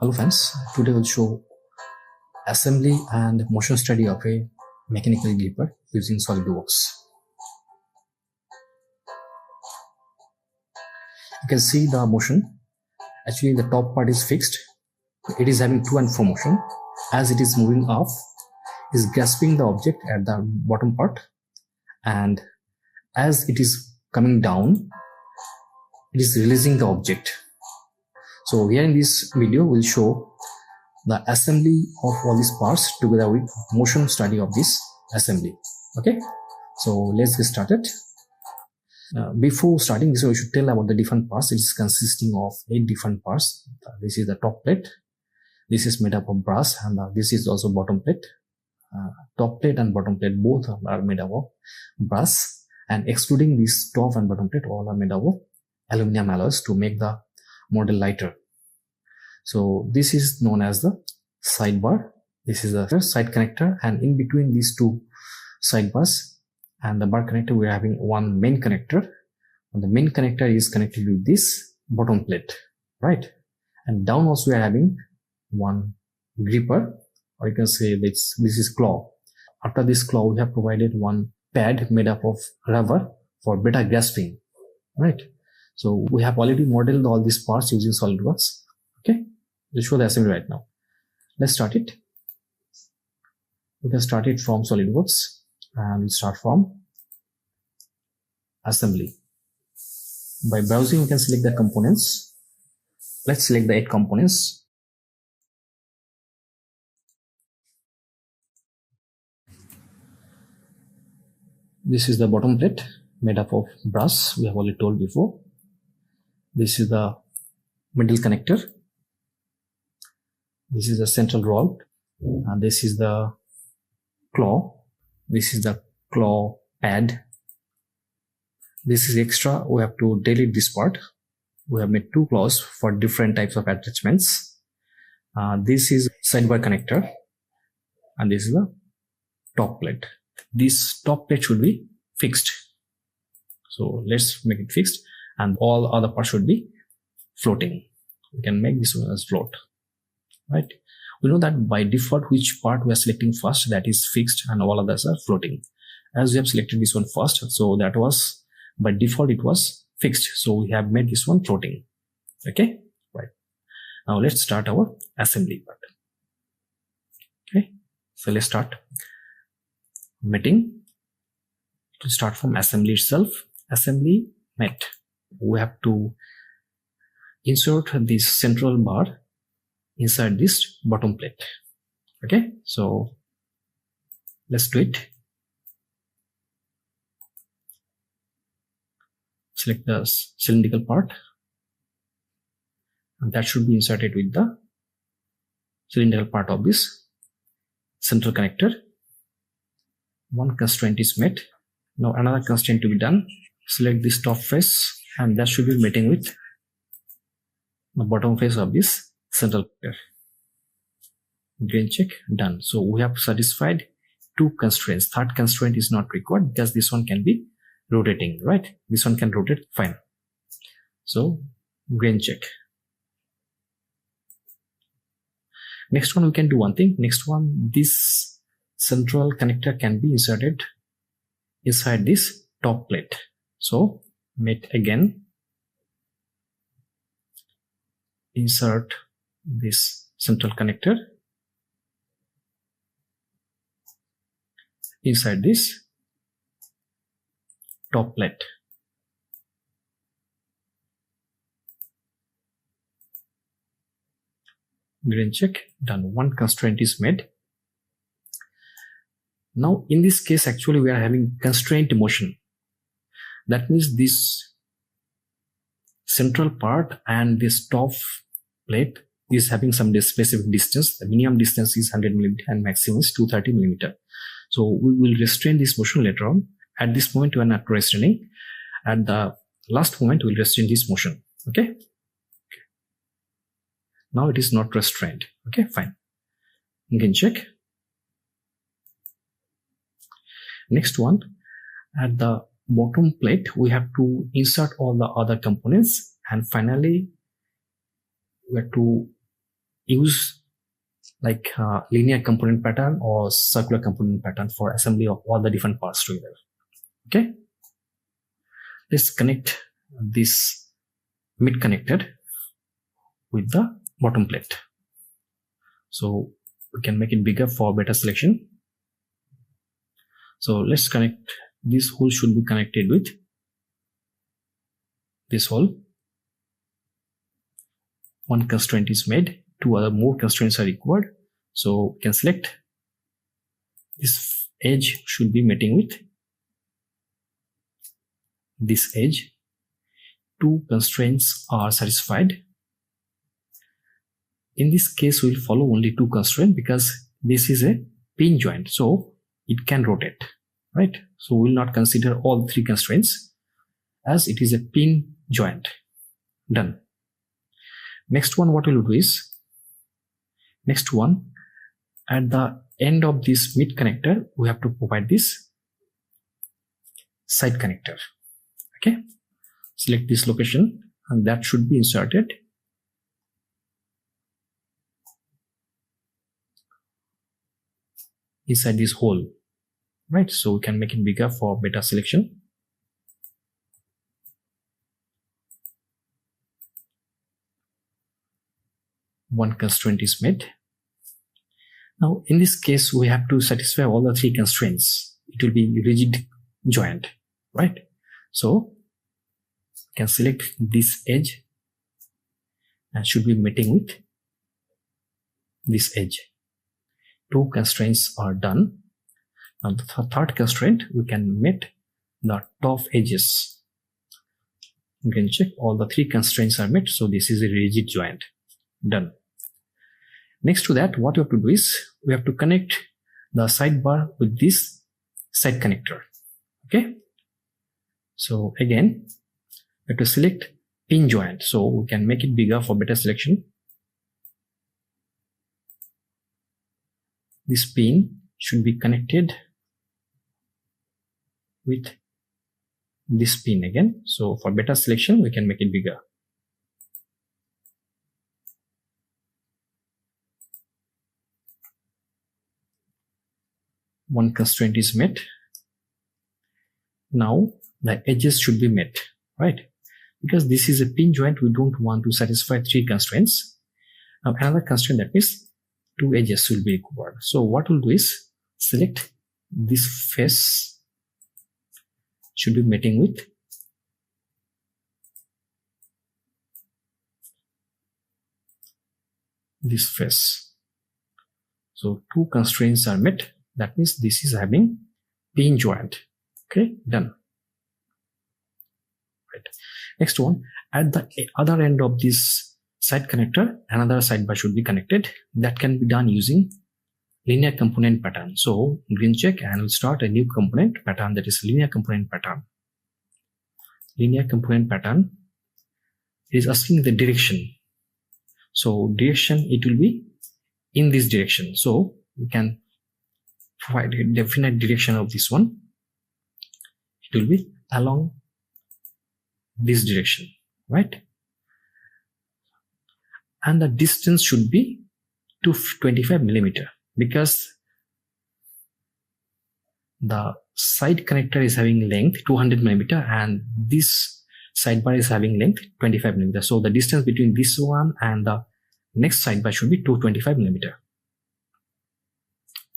Hello friends, today we'll show assembly and motion study of a mechanical gripper using SolidWorks. You can see the motion. Actually the top part is fixed. It is having to and fro motion. As it is moving off, is grasping the object at the bottom part, and as it is coming down, it is releasing the object. So here in this video we'll show the assembly of all these parts together with motion study of this assembly. Okay, so let's get started. Before starting this, we should tell about the different parts. It is consisting of 8 different parts. This is the top plate. This is made up of brass, and this is also bottom plate. Top plate and bottom plate both are made up of brass, and excluding this top and bottom plate, all are made up of aluminum alloys to make the model lighter. So this is known as the sidebar. This is the side connector, and in between these two sidebars and the bar connector, we are having one main connector, and the main connector is connected with this bottom plate, right? And down also we are having one gripper, or you can say this is claw. After this claw, we have provided one pad made up of rubber for better grasping, right? So we have already modeled all these parts using SolidWorks. Okay, we'll show the assembly right now. Let's start it. We can start it from SolidWorks, and we'll start from assembly. By browsing, you can select the components. Let's select the 8 components. This is the bottom plate made up of brass, we have already told before. This is the middle connector. This is the central rod, and this is the claw. This is the claw pad. This is extra. We have to delete this part. We have made 2 claws for different types of attachments. This is sidebar connector, and this is the top plate. This top plate should be fixed. So let's make it fixed, and all other parts should be floating. We can make this one as float, right? We know that by default which part we are selecting first, that is fixed, and all others are floating. As we have selected this one first, so that was by default it was fixed, so we have made this one floating. Okay, right. Now let's start our assembly part. Okay, so let's start metting. To start from assembly itself, assembly met. We have to insert this central bar inside this bottom plate. Okay, so let's do it. Select the cylindrical part, and that should be inserted with the cylindrical part of this central connector. One constraint is met. Now another constraint to be done. Select this top face, and that should be meeting with the bottom face of this central connector. Grain check, done. So we have satisfied 2 constraints. Third constraint is not required because this one can be rotating, right? This one can rotate fine. So grain check. Next one, we can do one thing. Next one, this central connector can be inserted inside this top plate. So mate again, insert this central connector inside this top plate. Green check, done. One constraint is made. Now in this case, actually we are having constraint motion. That means this central part and this top plate is having some specific distance. The minimum distance is 100 mm and maximum is 230 mm. So we will restrain this motion later on. At this moment we are not restraining. At the last moment we will restrain this motion. Okay. Now it is not restrained. Okay, fine. Again check. Next one, at the bottom plate we have to insert all the other components, and finally we have to use like linear component pattern or circular component pattern for assembly of all the different parts together. Okay, let's connect this mid connected with the bottom plate. So we can make it bigger for better selection. So let's connect. This hole should be connected with this hole. One constraint is made, two other more constraints are required. So we can select this edge should be meeting with this edge. Two constraints are satisfied. In this case, we'll follow only two constraints because this is a pin joint, so it can rotate, right? So we'll not consider all three constraints as it is a pin joint. Done. Next one, what we'll do is, next one, at the end of this mid connector, we have to provide this side connector. Okay, select this location and that should be inserted inside this hole, right? So we can make it bigger for better selection. One constraint is met. Now in this case, we have to satisfy all the three constraints. It will be rigid joint, right? So we can select this edge and should be meeting with this edge. Two constraints are done. Now the third constraint, we can meet the top edges. You can check all the three constraints are met. So this is a rigid joint. Done. Next to that, what we have to do is we have to connect the sidebar with this side connector. Okay. So again, we have to select pin joint. So we can make it bigger for better selection. This pin should be connected with this pin again. So for better selection, we can make it bigger. One constraint is met. Now the edges should be met, right? Because this is a pin joint, we don't want to satisfy three constraints. Now another constraint, that means two edges will be required. So what we'll do is select this face should be meeting with this face. So two constraints are met. That means this is having pin joint. Okay, done. Right. Next one, at the other end of this side connector, another sidebar should be connected. That can be done using linear component pattern. So green check and we'll start a new component pattern, that is linear component pattern. Linear component pattern is asking the direction. So direction, it will be in this direction. So we can provide a definite direction of this one. It will be along this direction, right? And the distance should be 225 millimeter because the side connector is having length 200 millimeter and this sidebar is having length 25 millimeter. So the distance between this one and the next sidebar should be 225 millimeter.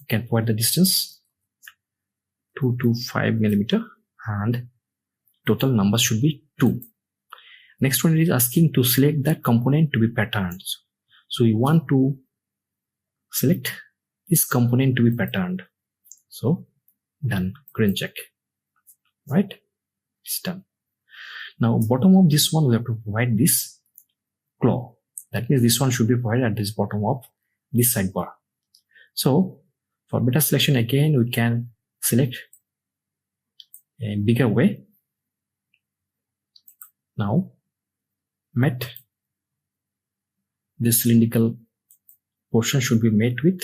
You can provide the distance 225 millimeter and total number should be 2. Next one is asking to select that component to be patterned. So you want to select this component to be patterned. So done, green check, right? It's done. Now bottom of this one, we have to provide this claw. That means this one should be provided at this bottom of this sidebar. So for better selection, again, we can select a bigger way. Now met this cylindrical portion should be made with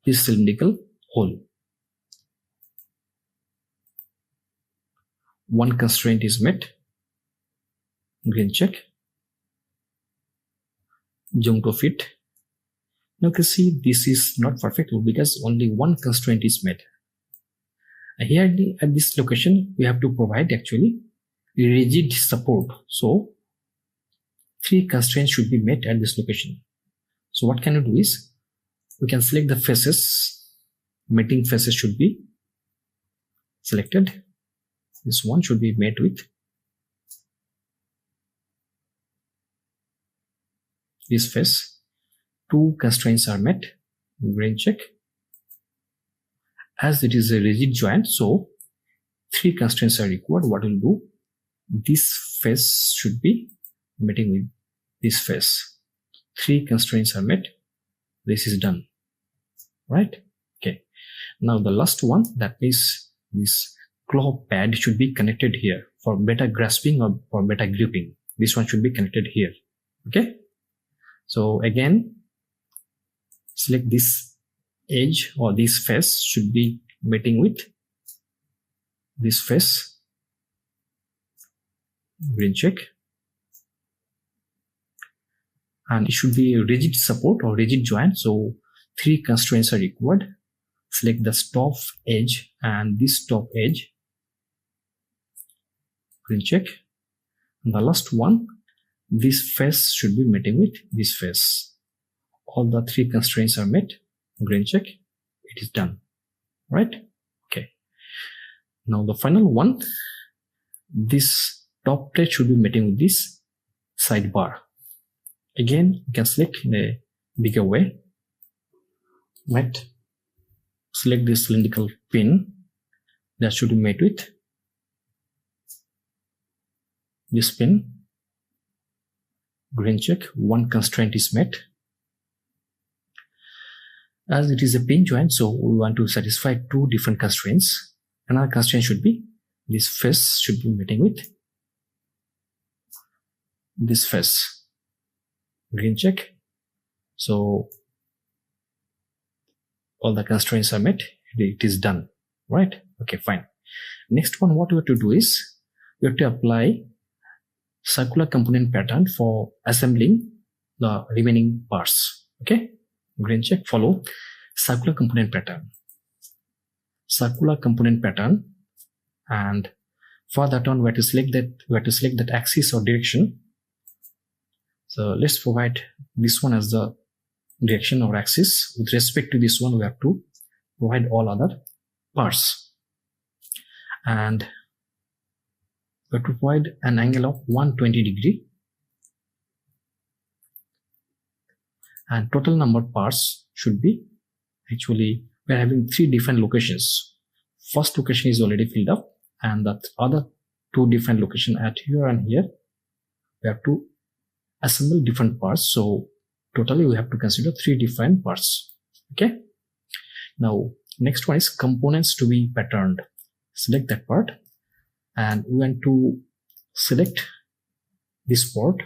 this cylindrical hole. one constraint is met, green check. Jump to fit. Now you can see this is not perfect because only one constraint is met. Here at this location we have to provide actually rigid support, so 3 constraints should be met at this location. So what can you do is we can select the faces. Meeting faces should be selected. This one should be met with this face. 2 constraints are met, green check. As it is a rigid joint, so 3 constraints are required. What we'll do, this face should be meeting with this face. 3 constraints are met. This is done, right? Okay. Now the last one, that is this claw pad should be connected here for better grasping or for better gripping. This one should be connected here. Okay. So again, select this edge or this face should be meeting with this face, green check, and it should be a rigid support or rigid joint, so 3 constraints are required. Select the top edge and this top edge, green check, and the last one, this face should be meeting with this face. All the 3 constraints are met, green check. It is done, right? Okay. Now the final one, this top plate should be meeting with this sidebar. Again, you can select in a bigger way. Right. Select this cylindrical pin that should be made with this pin, green check. 1 constraint is met. As it is a pin joint, so we want to satisfy 2 different constraints. Another constraint should be this face should be meeting with this face, green check. So all the constraints are met. It is done, right? Okay, fine. Next one, what we have to do is we have to apply circular component pattern for assembling the remaining parts. Okay, green check. Follow circular component pattern. Circular component pattern, and for that one we have to select that axis or direction. So let's provide this one as the direction or axis. With respect to this one, we have to provide all other parts, and we have to provide an angle of 120 degree, and total number of parts should be, actually we are having 3 different locations. First location is already filled up, and the other 2 different locations at here and here we have to assemble different parts. So totally we have to consider 3 different parts. Okay. Now next one is components to be patterned. Select that part, and we want to select this part,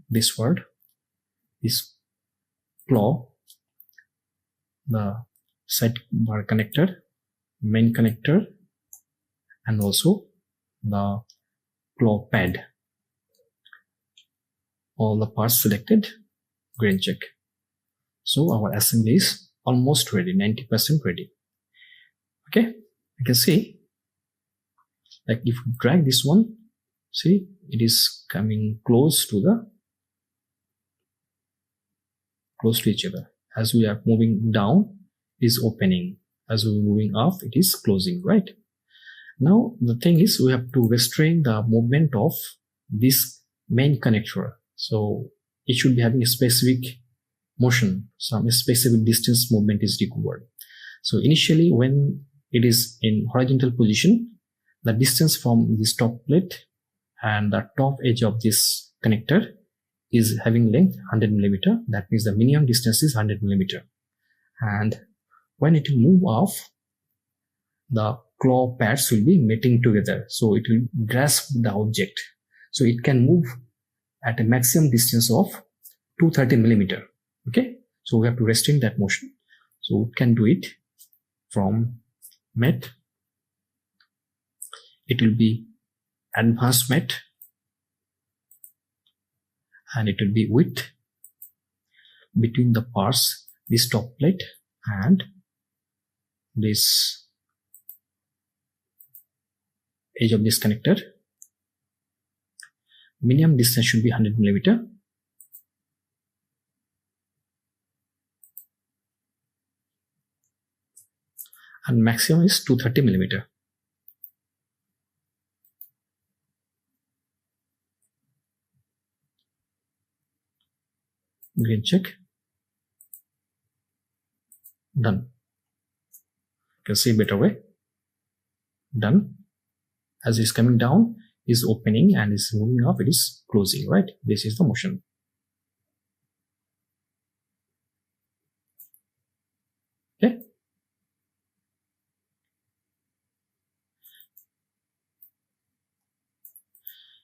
this word, this claw, the sidebar connector, main connector, and also the claw pad. All the parts selected, green check. So our assembly is almost ready, 90% ready. Okay, you can see, like if you drag this one, see it is coming close to each other. As we are moving down, it is opening. As we are moving up, it is closing, right? Now the thing is, we have to restrain the movement of this main connector. So it should be having a specific motion, some specific distance movement is required. So initially when it is in horizontal position, the distance from this top plate and the top edge of this connector is having length 100 millimeter. That means the minimum distance is 100 millimeter. And when it will move off, the claw pads will be meeting together. So it will grasp the object. So it can move at a maximum distance of 230 millimeter. Okay. So we have to restrain that motion. So we can do it from met. It will be advancement, and it will be width between the parts, this top plate and this edge of this connector. Minimum distance should be 100 mm. And maximum is 230 mm. Green check. Done. You can see better way. Done. As it's coming down, is opening, and is moving up, it is closing, right? This is the motion. Okay.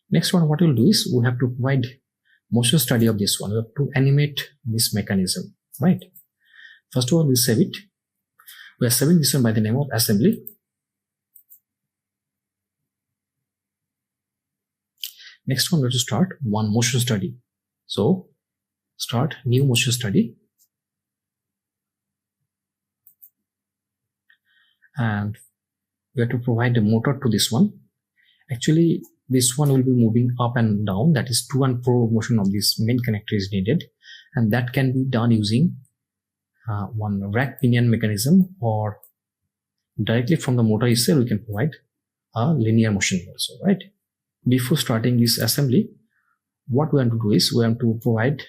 Next one, what we'll do is we have to provide motion study of this one. We have to animate this mechanism, right? First of all, we'll save it. We are saving this one by the name of assembly. Next one, we have to start one motion study. So start new motion study. And we have to provide a motor to this one. Actually, this one will be moving up and down. That is to and fro motion of this main connector is needed. And that can be done using one rack pinion mechanism, or directly from the motor itself, we can provide a linear motion also, right? Before starting this assembly, what we want to do is we want to provide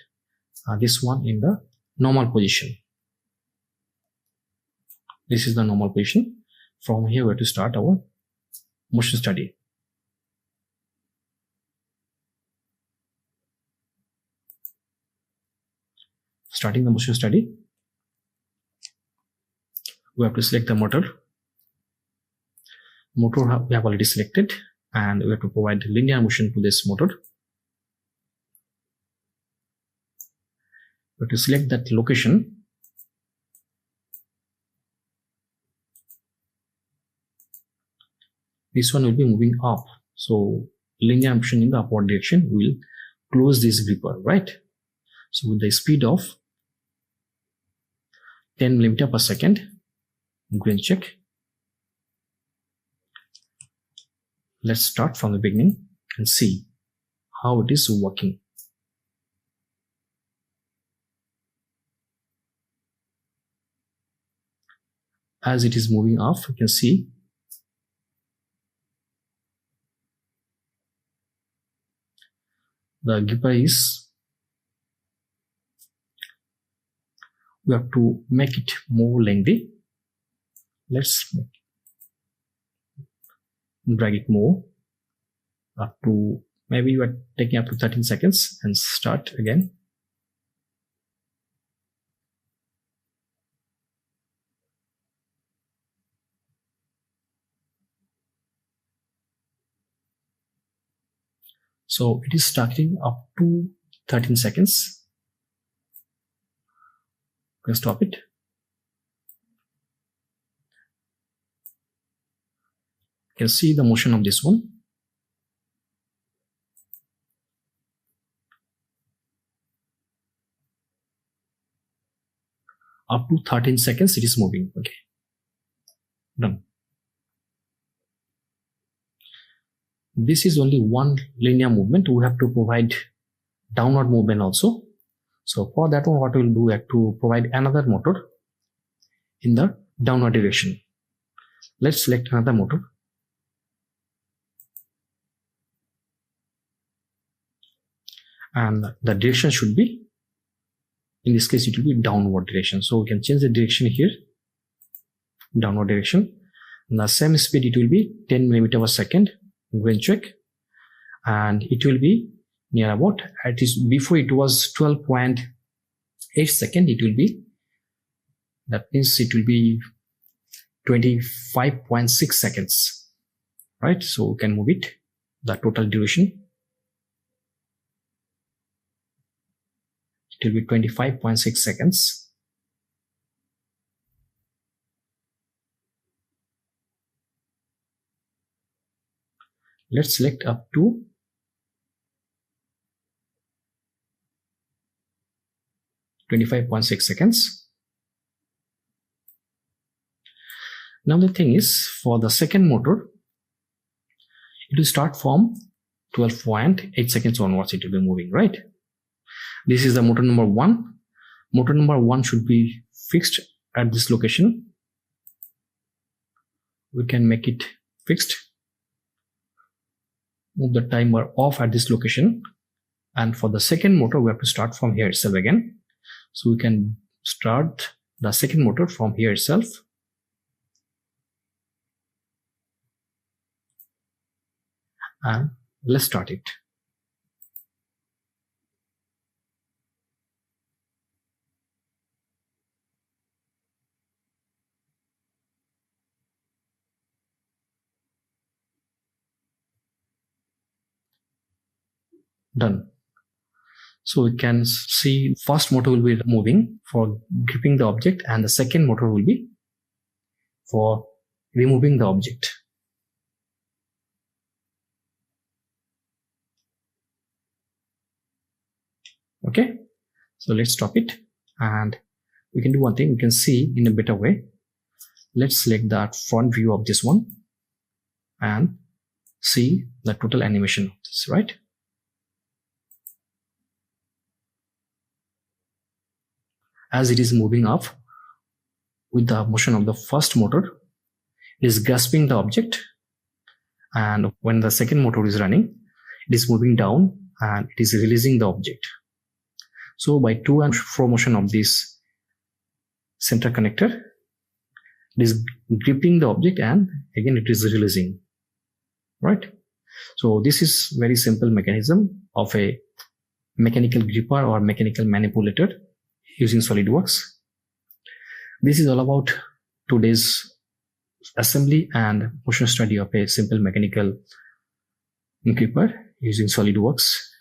this one in the normal position. This is the normal position. From here, we have to start our motion study. Starting the motion study, we have to select the motor. Motor we have already selected, and we have to provide linear motion to this motor. We have to select that location. This one will be moving up, so linear motion in the upward direction will close this gripper, right? So with the speed of 10 mm per second, green check. Let's start from the beginning and see how it is working. As it is moving off, you can see the gripper is, we have to make it more lengthy. Let's drag it more up to, maybe you are taking up to 13 seconds, and start again. So it is starting up to 13 seconds. You can stop it. You can see the motion of this one. Up to 13 seconds it is moving. Okay, done. This is only one linear movement. We have to provide downward movement also. So for that one, what we will do, we have to provide another motor in the downward direction. Let's select another motor. And the direction should be, in this case, it will be downward direction. So we can change the direction here, downward direction. And the same speed, it will be 10 mm per second. Green check, and it will be near about, it is, before it was 12.8 seconds, it will be, that means it will be 25.6 seconds, right? So we can move it, the total duration, it will be 25.6 seconds. Let's select up to 25.6 seconds. Now the thing is, for the second motor, it will start from 12.8 seconds onwards. It will be moving, right? This is the motor number 1. Motor number 1 should be fixed at this location. We can make it fixed. Move the timer off at this location. And for the second motor, we have to start from here itself again. So we can start the second motor from here itself. And let's start it. Done. So we can see first motor will be moving for gripping the object, and the second motor will be for removing the object. Okay, so let's stop it, and we can do one thing. We can see in a better way. Let's select that front view of this one and see the total animation of this, right? As it is moving up with the motion of the first motor, it is grasping the object, and when the second motor is running, it is moving down and it is releasing the object. So by to and fro motion of this center connector, it is gripping the object and again it is releasing, right? So this is very simple mechanism of a mechanical gripper or mechanical manipulator using SolidWorks. This is all about today's assembly and motion study of a simple mechanical gripper using SolidWorks.